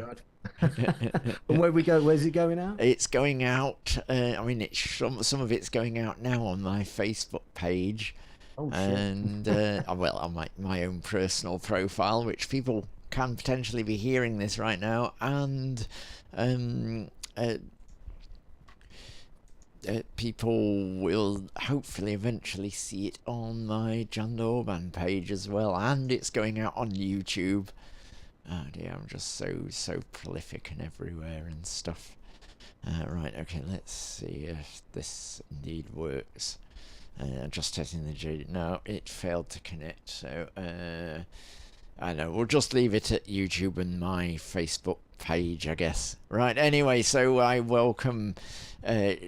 God. And where we go? Where's it going out? It's going out. I mean, some of it's going out now on my Facebook page, Oh shit. and well, on my own personal profile, which people can potentially be hearing this right now, and um, uh, people will hopefully eventually see it on my John Orban page as well, and it's going out on YouTube. Oh dear, I'm just so prolific and everywhere and stuff. Right, okay, let's see if this indeed works. Just testing the G. No, it failed to connect, so I know, we'll just leave it at YouTube and my Facebook page, I guess. Right, anyway, so I welcome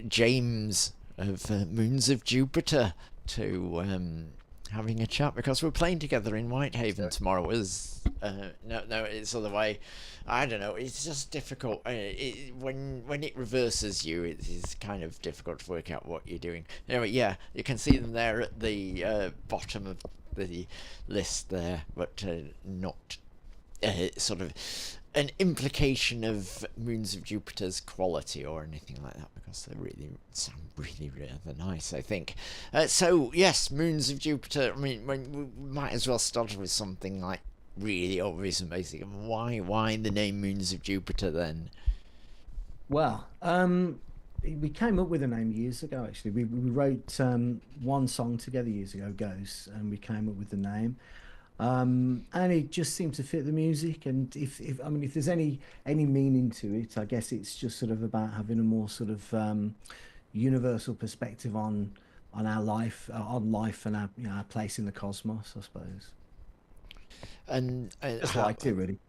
James of Moons of Jupiter to having a chat, because we're playing together in Whitehaven tomorrow. No, it's the other way. I don't know. It's just difficult. When it reverses you, it is kind of difficult to work out what you're doing. Anyway, yeah, you can see them there at the bottom of the list there, but not sort of an implication of Moons of Jupiter's quality or anything like that, because they really sound really rather nice, I think. So yes, Moons of Jupiter. I mean, we might as well start with something like really obvious and basic. Why the name Moons of Jupiter then? Well, we came up with a name years ago. Actually, we wrote one song together years ago, Ghosts, and we came up with the name. And it just seemed to fit the music. And if I mean, if there's any meaning to it, I guess it's just sort of about having a more sort of universal perspective on life and our our place in the cosmos, I suppose. And Just liked it, really.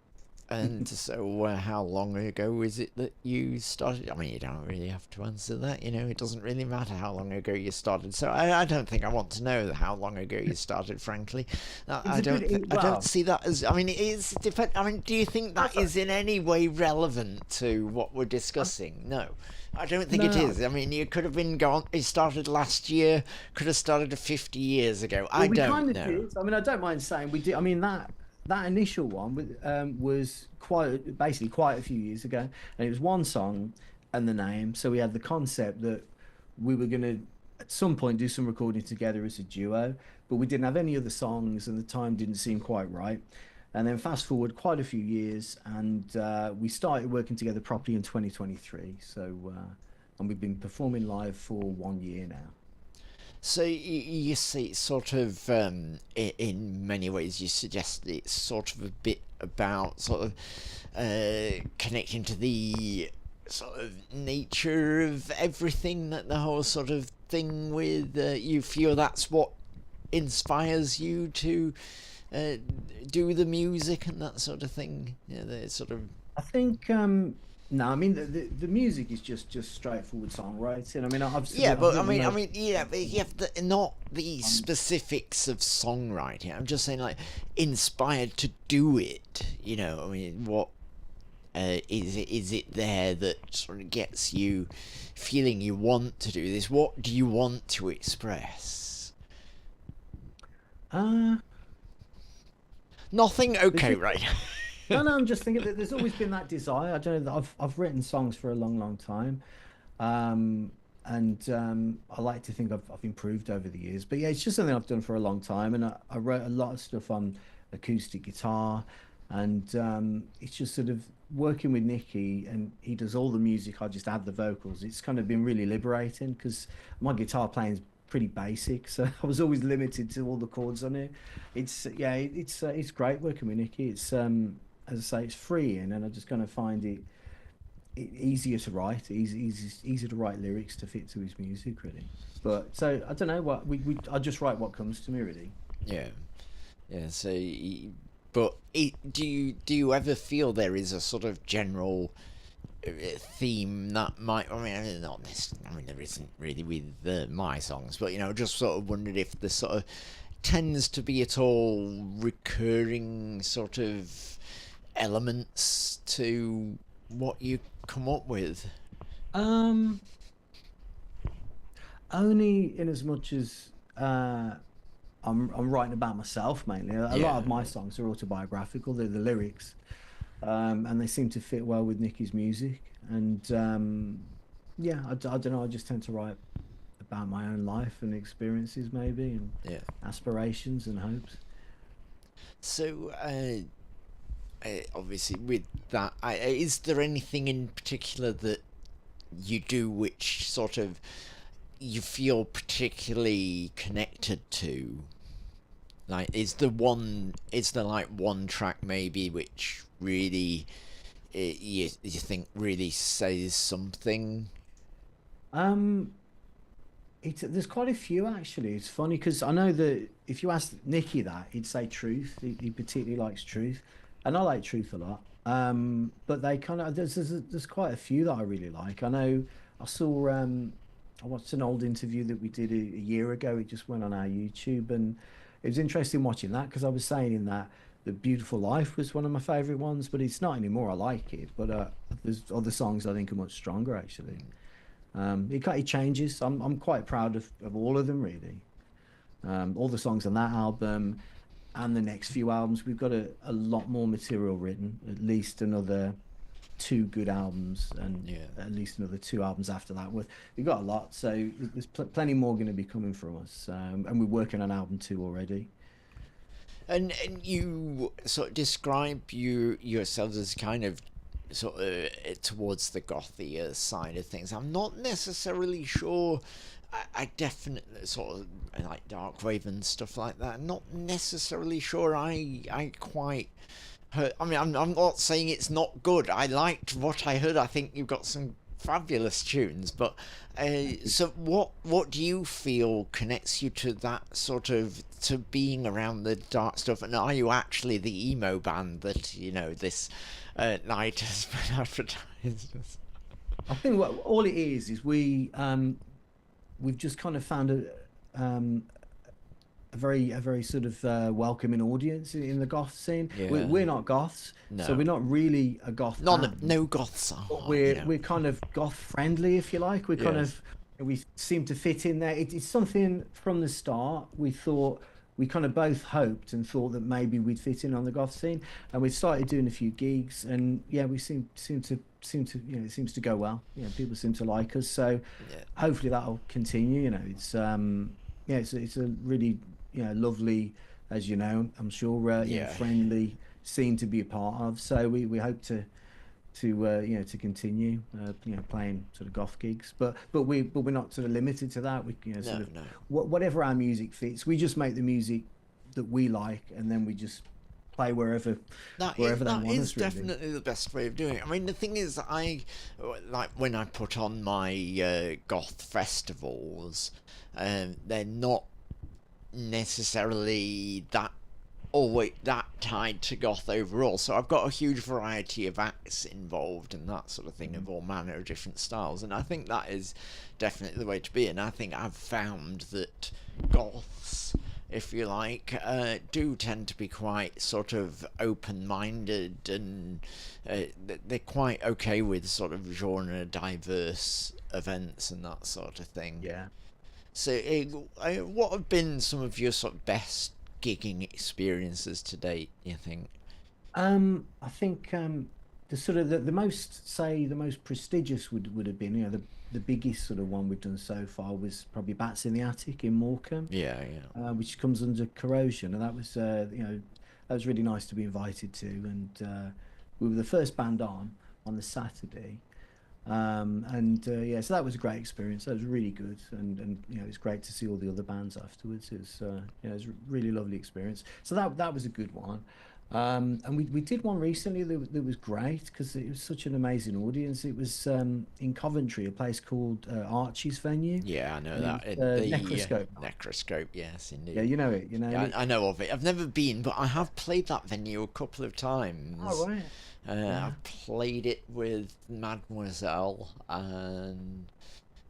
And so, how long ago is it that you started? I mean, you don't really have to answer that. You know, it doesn't really matter how long ago you started. So, I don't think I want to know how long ago you started. Frankly, It's I a good, don't. I don't well, see that as. I mean, it is depend. I mean, do you think that that's a, is in any way relevant to what we're discussing? No, I don't think it no. is. I mean, you could have been gone. It started last year. Could have started 50 years ago. I Well, we don't kind of know. did. I mean, I don't mind saying we did. I mean that initial one was quite basically quite a few years ago, and it was one song and the name. So we had the concept that we were going to at some point do some recording together as a duo, but we didn't have any other songs, and the time didn't seem quite right. And then fast forward quite a few years, and we started working together properly in 2023. So and we've been performing live for 1 year now. So you see, sort of, in many ways, you suggest it's sort of a bit about sort of connecting to the sort of nature of everything, that the whole sort of thing with you feel that's what inspires you to uh, do the music and that sort of thing. Yeah, the sort of. I think no, I mean the music is just straightforward songwriting. I mean Yeah, I've but written those yeah, but you have the, not the songs. specifics of songwriting. I'm just saying, like, inspired to do it. You know, I mean, what is it? Is it there that sort of gets you feeling you want to do this? What do you want to express? Uh, Nothing. there's Okay, just, right. no, no, I'm just thinking that there's always been that desire. I don't know that I've written songs for a long time, and I like to think I've improved over the years. But yeah, it's just something I've done for a long time, and I wrote a lot of stuff on acoustic guitar, and it's just sort of working with Nicky, and he does all the music. I just add the vocals. It's kind of been really liberating because my guitar playing's pretty basic, so I was always limited to all the chords on it. It's yeah, it's great working with Nicky. It's as I say, it's freeing, and I just kind of find it easier to write, easier to write lyrics to fit to his music, really. But so I don't know what I just write what comes to me, really. Yeah, yeah. So, but do you ever feel there is a sort of general theme that might? I mean, not this. I mean, there isn't really with my songs, but just sort of wondered if the sort of tends to be at all recurring sort of elements to what you come up with. Um, Only in as much as I'm writing about myself mainly. A lot Yeah, of my songs are autobiographical. They're the lyrics. and they seem to fit well with Nicky's music. And yeah, I don't know. I just tend to write about my own life and experiences, maybe, and Yeah. aspirations and hopes. So, obviously, with that, is there anything in particular that you do which sort of you feel particularly connected to? Like, is there like one track maybe which really you think really says something? Um, there's quite a few actually. It's funny because I know that if you ask Nicky that, he'd say Truth. He particularly likes Truth, and I like Truth a lot. But they kind of there's quite a few that I really like. I know I saw I watched an old interview that we did a year ago. It just went on our YouTube, and it was interesting watching that because I was saying in that the Beautiful Life was one of my favorite ones, but it's not anymore. I like it, but there's other songs I think are much stronger actually. It changes. I'm quite proud of all of them really. All the songs on that album and the next few albums, we've got a lot more material written. At least another two good albums, and Yeah. at least another two albums after that. We've got a lot, so there's plenty more going to be coming from us. And we're working on album two already. And you sort of describe yourselves as kind of sort of towards the gothier side of things. I'm not necessarily sure. I definitely sort of like Dark Raven stuff like that. Not necessarily sure. I quite heard. I mean, I'm not saying it's not good. I liked what I heard. I think you've got some fabulous tunes. But so what do you feel connects you to that sort of to being around the dark stuff? And are you actually the emo band that this night has been advertised as? I think what all it is we've just kind of found um, a very sort of welcoming audience in the goth scene. Yeah. We're not goths, so No. we're not really a goth None. band. No goths But are. we're kind of goth friendly, if you like. We're kind Yes. of we seem to fit in there. It's something from the start we thought we kind of both hoped and thought that maybe we'd fit in on the goth scene, and we started doing a few gigs, and yeah, we seem to it seems to go well. People seem to like us, so Yeah. hopefully that'll continue. It's yeah, it's a really lovely, as you know, I'm sure Yeah. friendly scene to be a part of. So we hope to continue playing sort of goth gigs, but we're not sort of limited to that. We No. sort of No. whatever our music fits, we just make the music that we like, and then we just play wherever they That want is us really. definitely the best way of doing it. I mean, the thing is, I like when I put on my goth festivals, they're not necessarily that always that tied to goth overall. So I've got a huge variety of acts involved and that sort of thing of all manner of different styles, and I think that is definitely the way to be. And I think I've found that goths, if you like, do tend to be quite sort of open-minded, and they're quite okay with sort of genre diverse events and that sort of thing. Yeah. So, what have been some of your sort of best gigging experiences to date, you think? I think the sort of the most the most prestigious would have been the biggest sort of one we've done so far was probably Bats in the Attic in Morecambe, Yeah, yeah. which comes under Corrosion, and that was that was really nice to be invited to, and we were the first band on the Saturday. And yeah, so that was a great experience. That was really good, and it was great to see all the other bands afterwards. It was a really lovely experience. So that was a good one. And we did one recently that was great because it was such an amazing audience. It was in Coventry, a place called Archie's venue, Yeah, I know and it that. was The Necroscope. Necroscope, yes, Yeah, indeed. you know it. Yeah, I know of it. I've never been, but I have played that venue a couple of times. Oh right, yeah, I've played it with Mademoiselle and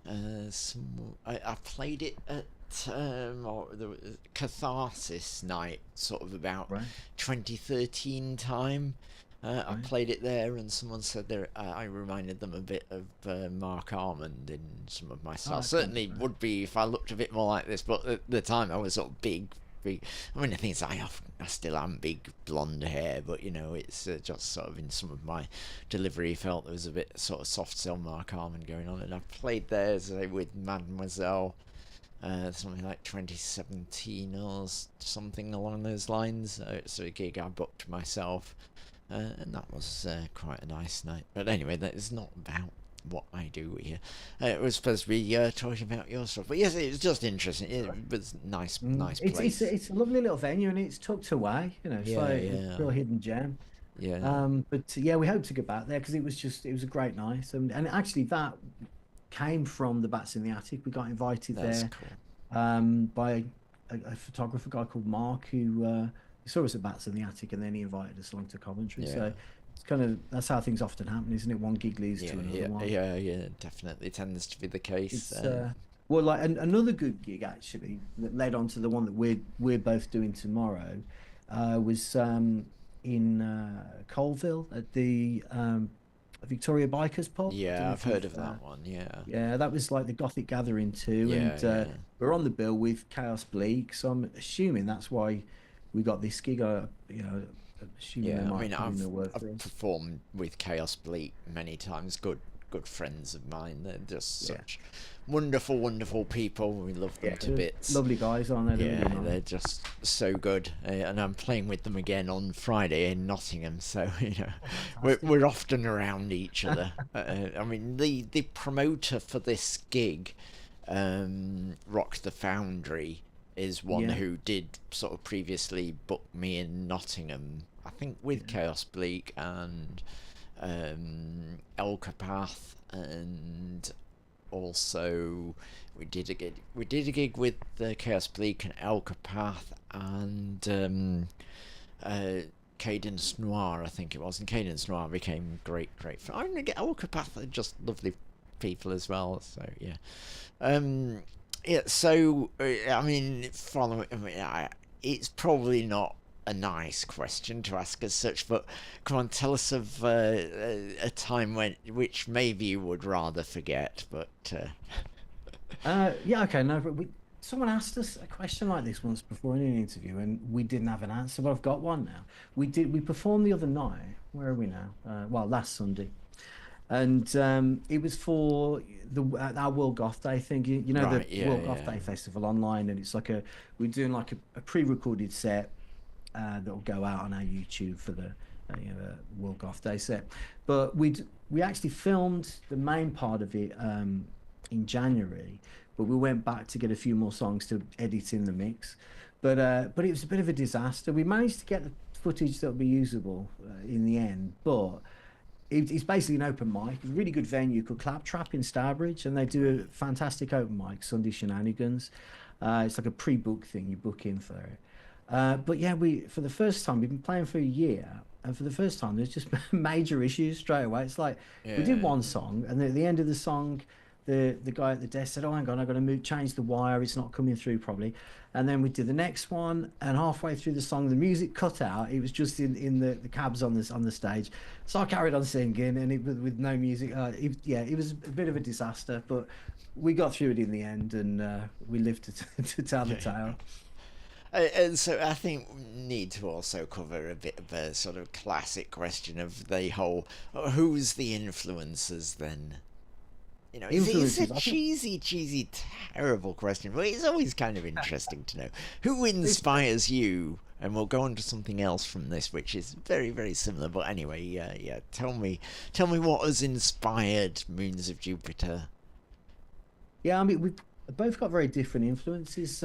I played it at the Catharsis night, sort of about right, 2013 time. I right. played it there, and someone said there I reminded them a bit of Mark Armand in some of my Oh, styles. okay, Certainly right. would be if I looked a bit more like this, but at the time I was sort of big big. I mean, the thing is, I still am big blonde hair, but you know, it's just sort of in some of my delivery felt there was a bit sort of soft Selma Carmen going on, and I played there say, with Mademoiselle. Something like 2017 or something along those lines. It's a gig I booked myself, and that was quite a nice night. But anyway, that is not about what I do here. It was supposed to be talking about your stuff, but yes, it was just interesting. It was nice, nice place. It's a lovely little venue, and it's tucked away. You know, it's Yeah, like a yeah, real hidden gem. yeah. But yeah, we hope to get back there because it was a great night, and actually that came from the Bats in the Attic. We got invited That's there cool. by a photographer guy called Mark who he saw us at Bats in the Attic, and then he invited us along to Coventry. Yeah. So it's kind of that's how things often happen, isn't it? One gig leads Yeah, to another yeah, one. yeah. Definitely tends to be the case. It's well, like another good gig actually that led on to the one that we're both doing tomorrow was in Colville at the Victoria Bikers Pub. I don't Yeah, know I've if heard you've of that one. Yeah, yeah, that was like the Gothic Gathering too, yeah, and yeah. we're on the bill with Chaos Bleak, so I'm assuming that's why we got this gig. You know, assuming they Yeah, I might mean, put in the work for I've us. performed with Chaos Bleak many times. Good friends of mine. They're just Yeah, such wonderful, wonderful people. We love them yeah, to bits. lovely guys, aren't they? They're Yeah, really they're nice. just so good. And I'm playing with them again on Friday in Nottingham. So you know, Oh, fantastic. we're often around each other. I mean, the promoter for this gig, Rock the Foundry, is one Yeah, who did sort of previously book me in Nottingham. I think with yeah, Chaos Bleak and El Capath, and also we did a gig with Chaos Bleak and El Capath and Cadence Noir, I think it was, and Cadence Noir became great. I mean, El Capath are just lovely people as well. So yeah, yeah. So I mean, following. I mean, it's probably not a nice question to ask as such, but come on, tell us of a time when which maybe you would rather forget, but yeah. Okay, no, but someone asked us a question like this once before in an interview, and we didn't have an answer, but I've got one now. We performed the other night. Where are we now? Well, last Sunday. And it was for the our World Goth Day thing. You know the right, yeah, World Goth yeah, Day festival online, and it's like we're doing like a pre-recorded set that'll go out on our YouTube for the World Goth Day set. But we actually filmed the main part of it in January, but we went back to get a few more songs to edit in the mix. But it was a bit of a disaster. We managed to get the footage that would be usable in the end, but it's basically an open mic. A really good venue called Claptrap in Starbridge, and they do a fantastic open mic, Sunday Shenanigans. It's like a pre-book thing; you book in for it. But yeah, we for the first time we've been playing for a year, and for the first time there's just major issues straight away. It's like we did yeah, one song, and at the end of the song, the guy at the desk said, "Oh, hang on, I've got to change the wire. It's not coming through probably." And then we did the next one, and halfway through the song, the music cut out. It was just in the cabs on the stage. So I carried on singing, and with no music. Yeah, it was a bit of a disaster, but we got through it in the end, and we lived to tell the yeah. tale. And so I think we need to also cover a bit of a sort of classic question of the whole who's the influencers then? You know, it's a Influences. I think cheesy, terrible question, but it's always kind of interesting to know who it's inspires you. And we'll go on to something else from this, which is very, very similar. But anyway, yeah. Tell me what has inspired Moons of Jupiter. yeah. I mean, we've both got very different influences.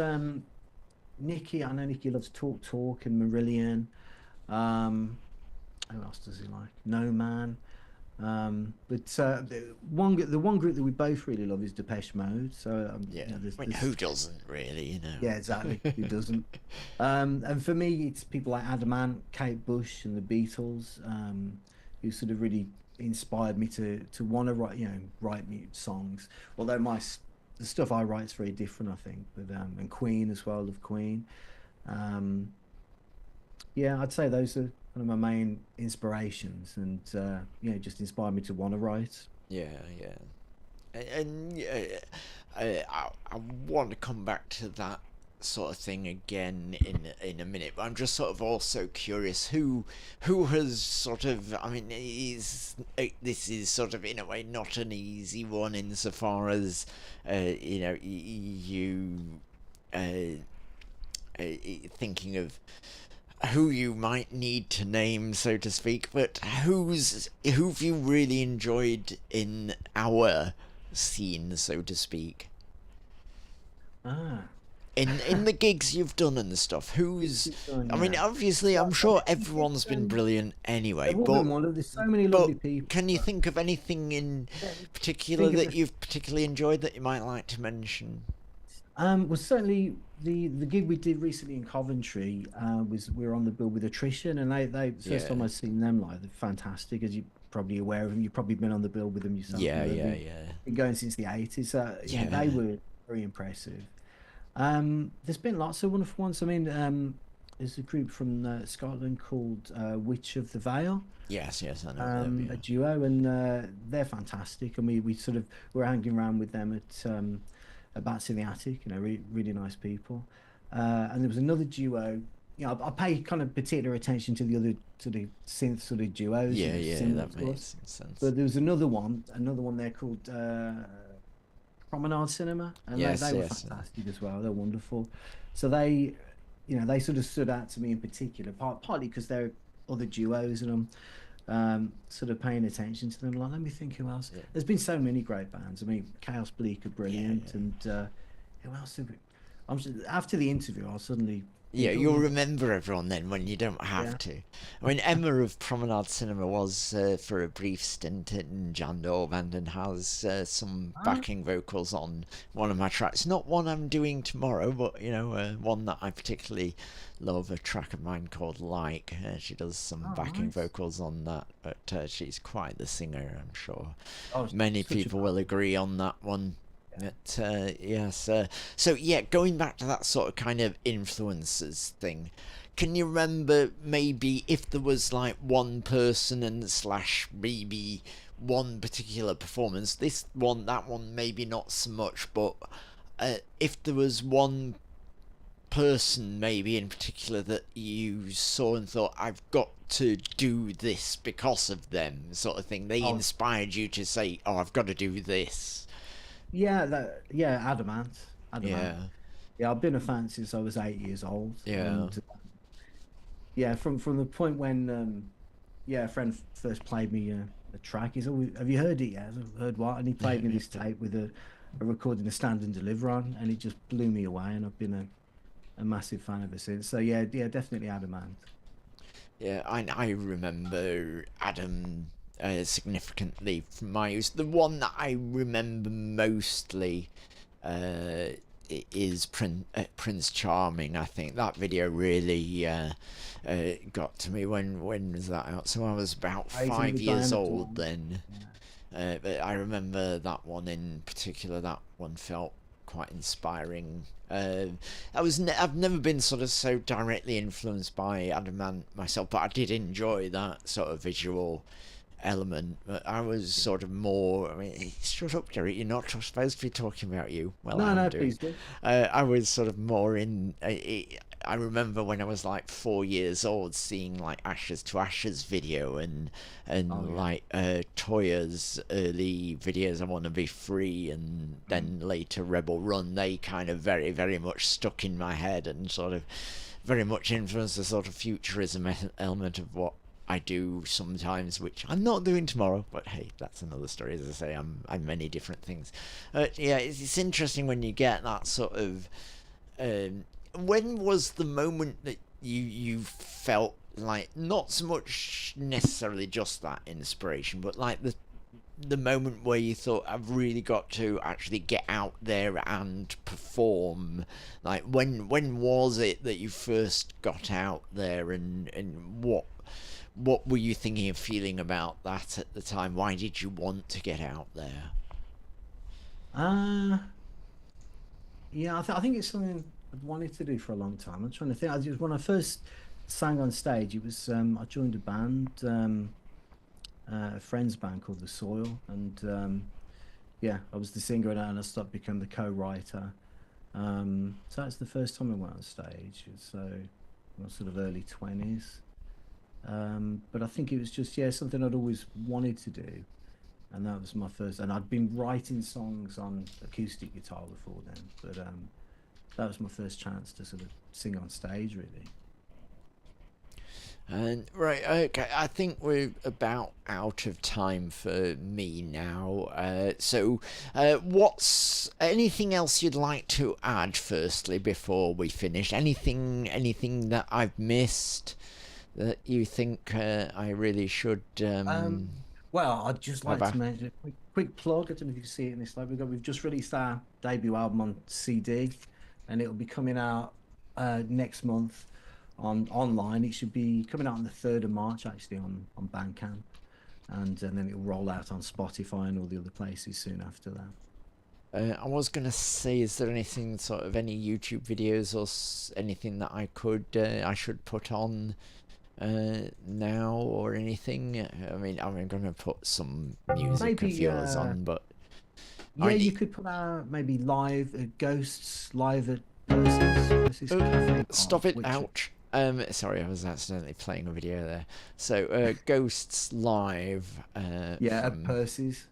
Nikki, I know Nikki loves Talk Talk and Marillion. Um, who else does he like? No Man. But the one group that we both really love is Depeche Mode. So Yeah, you know, I mean, who doesn't really? You yeah, exactly. know. Who doesn't? And for me, it's people like Adamant, Kate Bush, and the Beatles, who sort of really inspired me to want to write, write me songs. Although the stuff I write is very different, I think. But and Queen as well, love Queen. Um, yeah, I'd say those are one of my main inspirations, and just inspired me to want to write. Yeah, yeah. And I want to come back to that sort of thing again in a minute, but I'm just sort of also curious who has sort of, I mean, this is sort of in a way not an easy one insofar as you uh, thinking of who you might need to name, so to speak, but who've you really enjoyed in our scene, so to speak? Ah. In the gigs you've done and stuff, who's, It's done, I mean, yeah. obviously I'm I sure think everyone's been brilliant they've anyway, all been wonderful. There's so many but lovely people. can you But think of anything in yeah, particular think of that it. you've particularly enjoyed that you might like to mention? Well, certainly the gig we did recently in Coventry was we were on the bill with Attrition, and they first time Yeah, I've seen them live, they're fantastic. As you're probably aware of them, you've probably been on the bill with them yourself. yeah, They've yeah, yeah, been going since the 80s. Yeah, they yeah. were very impressive. There's been lots of wonderful ones. I mean, there's a group from Scotland called Witch of the Vale, Yes, yes, I know them. a Yeah, duo, and they're fantastic. And we sort of were hanging around with them at Bats in the Attic. You know, really nice people. And there was another duo. You know, I pay kind of particular attention to the other sort of synth sort of duos. You yeah, know, yeah. similar That to us. makes sense. But there was another one there called Promenade Cinema, and Yes, they were yes, fantastic as well. They're wonderful. So they, you know, they sort of stood out to me in particular, partly because they're other duos, and I'm sort of paying attention to them. Like, let me think who else. yeah, There's been so many great bands. I mean, Chaos Bleak are yeah, brilliant, yeah. and who else? After the interview, I'll suddenly Yeah, think, you'll oh, remember everyone then when you don't have yeah, to. I mean, Emma of Promenade Cinema was for a brief stint in Jan Band and has some ah, backing vocals on one of my tracks. Not one I'm doing tomorrow, but one that I particularly love, a track of mine called Like. She does some oh, backing nice. vocals on that, but she's quite the singer, I'm sure. Oh, Many such a people will powerful. agree on that one. Yeah. But yes, so yeah, going back to that sort of kind of influences thing, can you remember maybe if there was like one person and slash maybe one particular performance, this one, that one, maybe not so much, but if there was one person maybe in particular that you saw and thought, I've got to do this because of them, sort of thing, they Oh, inspired you to say, oh, I've got to do this. yeah, yeah, Adamant. Yeah, Yeah, I've been a fan since I was 8 years old, yeah. and yeah, from the point when yeah, a friend first played me a track. He's always, have you heard it yet? I've heard what? And he played me this tape with a recording of Stand and Deliver on, and it just blew me away. And I've been a massive fan ever since. So yeah, yeah, definitely Adamant. Yeah, I remember Adam significantly from my youth. The one that I remember mostly uh, is Prince Charming. I think that video really got to me. When was that out? So I was about Raising the 5 years diameter old one. then. Yeah. But I remember that one in particular. That one felt quite inspiring. I've never been sort of so directly influenced by Adamant myself, but I did enjoy that sort of visual element. But I was Yeah. sort of more. I mean, shut up, Derek. You're not supposed to be talking about you. Well, I No, am no, doing. please do. I was sort of more in. I remember when I was like 4 years old, seeing like Ashes to Ashes video Oh and yeah. like Toya's early videos. I Want to Be Free, and Mm. then later Rebel Run. They kind of very much stuck in my head and sort of very much influenced the sort of futurism element of what I do sometimes, which I'm not doing tomorrow. But hey, that's another story. As I say, I'm many different things. Yeah, it's interesting when you get that sort of. Um, when was the moment that you felt like not so much necessarily just that inspiration, but like the moment where you thought, I've really got to actually get out there and perform? Like when was it that you first got out there, and what were you thinking and feeling about that at the time? Why did you want to get out there? Uh yeah, I think it's something I've wanted to do for a long time. I'm trying to think. I just when I first sang on stage, it was I joined a band, a friend's band called The Soil, and yeah, I was the singer and I stopped becoming the co-writer. So that's the first time I went on stage. So I was sort of early 20s. But I think it was just, yeah, something I'd always wanted to do. And that was my first, and I'd been writing songs on acoustic guitar before then, but that was my first chance to sort of sing on stage, really. And right, okay, I think we're about out of time for me now. What's anything else you'd like to add? Firstly, before we finish, anything that I've missed that you think I really should Um, well, I'd just have like to a mention a quick plug. I don't know if you can see it in this slide. We've just released our debut album on CD, and it'll be coming out next month on online. It should be coming out on the 3rd of March, actually, on Bandcamp, and then it'll roll out on Spotify and all the other places soon after that. I was gonna say, is there anything sort of any YouTube videos or anything that I should put on now or anything? I mean, I'm gonna put some music of Maybe, yours on, but yeah, I you mean, could put out maybe live Ghosts live at Percy's oh, Cafe Bar, stop it! which Ouch. Sorry, I was accidentally playing a video there. So, Ghosts Live yeah, at from. Percy's.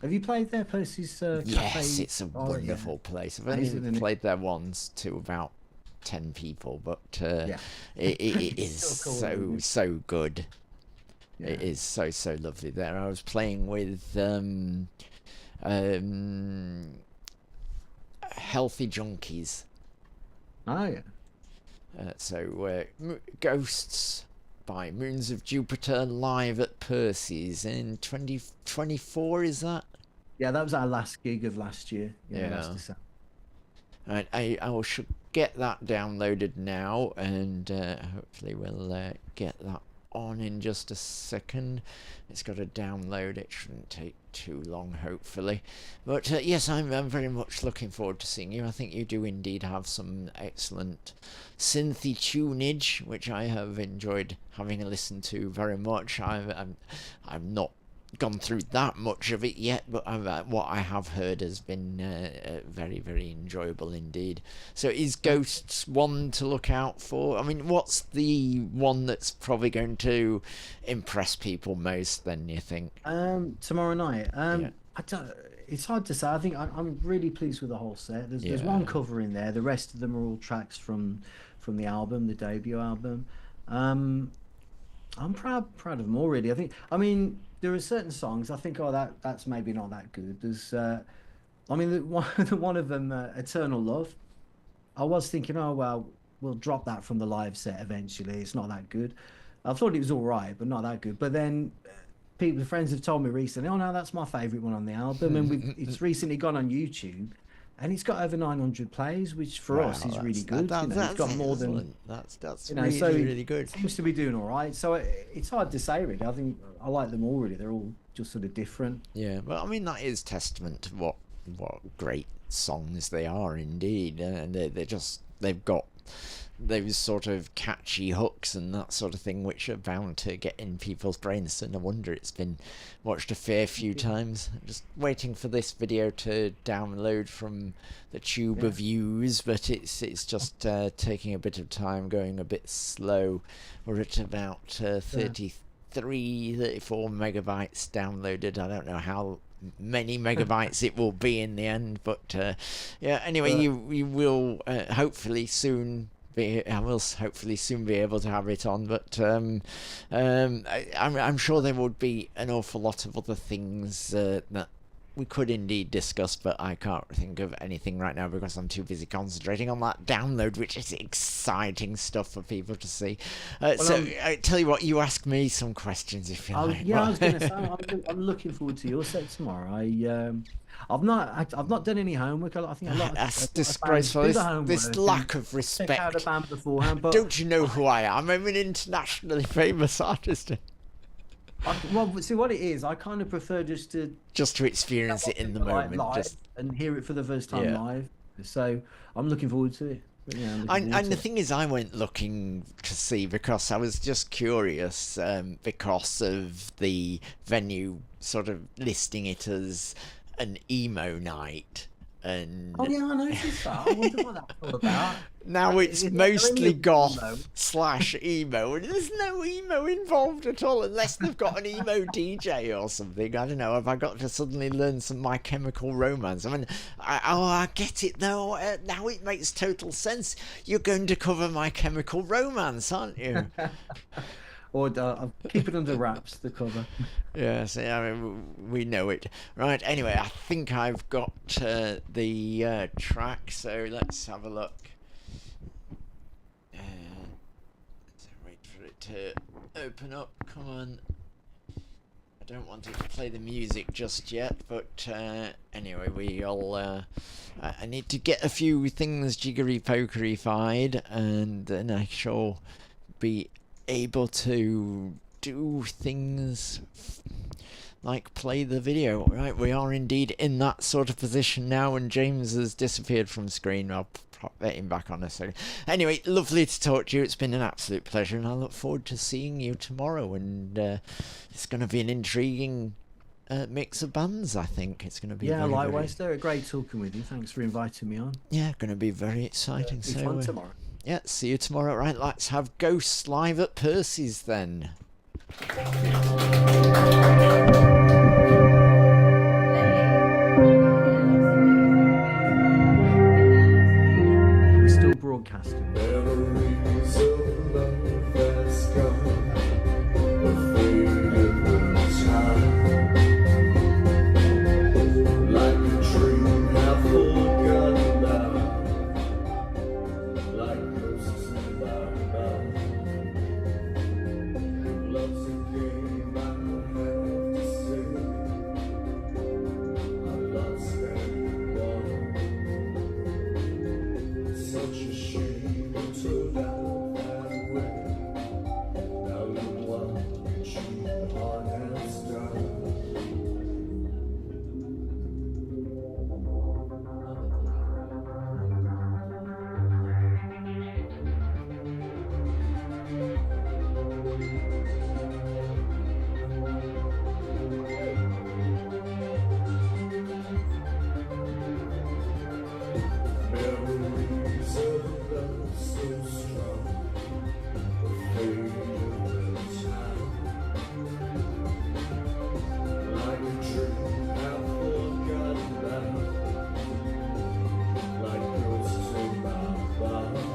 Have you played there, Percy's Yes, Cafe? it's a Oh yeah, wonderful place. I've only amazing, isn't it? played there once to about 10 people, but Yeah, it it's is still cool, isn't it? so good. It Yeah. is so lovely there. I was playing with um, Healthy Junkies. Oh yeah. Ghosts by Moons of Jupiter live at Percy's in 2024, is that? Yeah, that was our last gig of last year. Yeah, last Yeah. December. Right, I should get that downloaded now, and hopefully we'll get that on in just a second. It's got to download. It shouldn't take too long, hopefully. But yes, I'm very much looking forward to seeing you. I think you do indeed have some excellent synthy tunage, which I have enjoyed having a listen to very much. I'm not gone through that much of it yet, but what I have heard has been very enjoyable indeed. So is Ghosts one to look out for? I mean, what's the one that's probably going to impress people most then, you think? Tomorrow night. Yeah. I don't. It's hard to say. I think I'm really pleased with the whole set. There's one Yeah. cover in there. The rest of them are all tracks from the album, the debut album. Um, I'm proud of them all, really. I mean, there are certain songs I think, oh, that's maybe not that good. There's, I mean, one of them, Eternal Love. I was thinking, oh well, we'll drop that from the live set eventually. It's not that good. I thought it was all right, but not that good. But then friends have told me recently, oh no, that's my favorite one on the album, and it's recently gone on YouTube, and it's got over 900 plays, which for Wow, us is really good. You know, it's that's got more than excellent. That's you know, really so really good. it seems to be doing all right. So it's hard to say really. I think I like them all really. They're all just sort of different. Yeah, well, I mean that is testament to what great songs they are indeed, and they've got those sort of catchy hooks and that sort of thing, which are bound to get in people's brains. So no wonder it's been watched a fair few times. Just waiting for this video to download from the tube Yeah. of views, but it's just taking a bit of time, going a bit slow. We're at about Yeah. 34 megabytes downloaded. I don't know how many megabytes it will be in the end, but yeah, anyway, But you will hopefully soon I will hopefully soon be able to have it on, but I'm sure there would be an awful lot of other things that we could indeed discuss, but I can't think of anything right now because I'm too busy concentrating on that download, which is exciting stuff for people to see. well, So I tell you what, you ask me some questions if you like. yeah, I was going to say I'm looking forward to your set tomorrow. I've not done any homework. I think That's a lot of fans disgraceful. do the This homework lack and of check out the respect. band beforehand, but Don't you know who I am? I'm an internationally famous artist. well, see what it is. I kind of prefer just to Just to experience it in the moment. live Just and hear it for the first time yeah. live. So I'm looking forward to it. Yeah, I'm looking forward And to the it. thing is, I went looking to see because I was just curious because of the venue sort of listing it as an emo night. and Oh yeah, I noticed that. I wonder what that's all about. now it's Is there mostly any goth emo? / emo, and there's no emo involved at all, unless they've got an emo DJ or something. I don't know. Have I got to suddenly learn some My Chemical Romance? I mean, I get it though. Now it makes total sense. You're going to cover My Chemical Romance, aren't you? Or I'll keep it under wraps, the cover. Yes, I mean, we know it. Right, anyway, I think I've got the track, so let's have a look. So wait for it to open up. Come on. I don't want it to play the music just yet, but anyway, I need to get a few things jiggery-pokery-fied, and then I shall be able to do things like play the video. Right, we are indeed in that sort of position now, and James has disappeared from screen. I'll let him back on a second. Anyway, lovely to talk to you. It's been an absolute pleasure, and I look forward to seeing you tomorrow, and it's going to be an intriguing mix of bands. I think it's going to be likewise. They're great talking with you. Thanks for inviting me on. Yeah, going to be very exciting. It's fun tomorrow. Yeah, see you tomorrow. Right, let's have Ghosts live at Percy's then. We're still broadcasting. Memories of love that's gone, a faded with time, like a dream half forgotten now, like ghosts in my mind. Love's a game I have to say, I lost that one. Such a shame it turned out that way. Now look what your cheap heart has done. Memories of love so strong, fading with time, like a dream half forgotten now, like ghosts in my mind.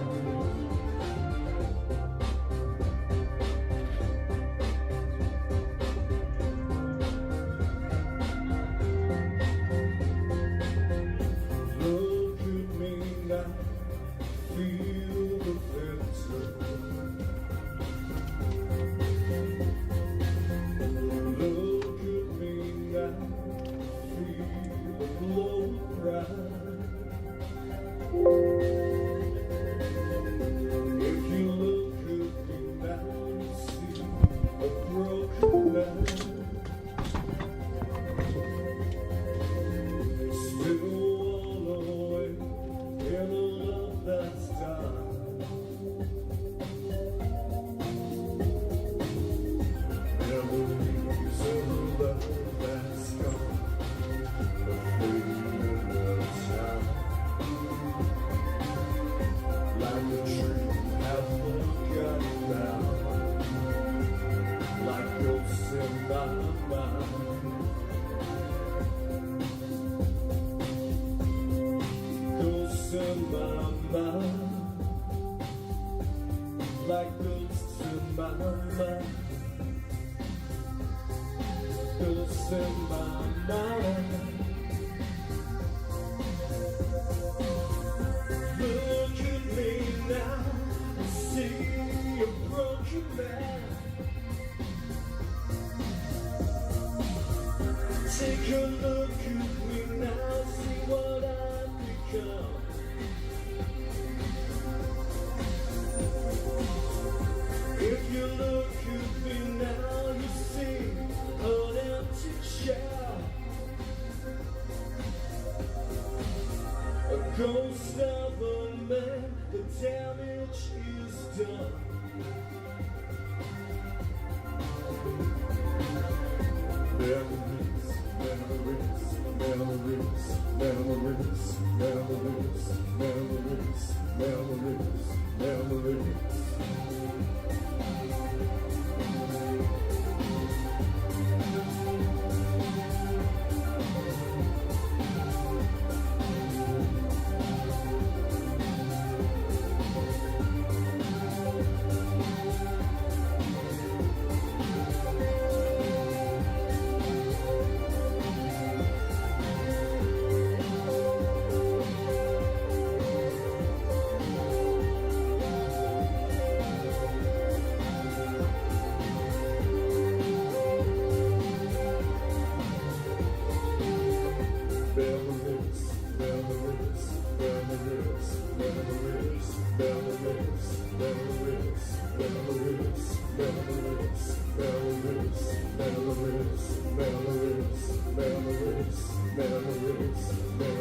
Look at me now, feel the bitter. Look at me now, feel the glow of pride. If you look at me now, you see a broken man. Still wallowing in a love that's died. Memories of a love that's gone, a fading with time, like a dream half forgotten now, like ghosts in my mind. Ghosts in my mind, like ghosts in my mind, ghosts in my mind. Look at me now and see a broken man. Take a look at me now, see what I've become. If you look at me now, you see an empty chair, a ghost of a man. The damage is done. Memories, memories, memories. memories, memories, memories, memories, memories. Memories,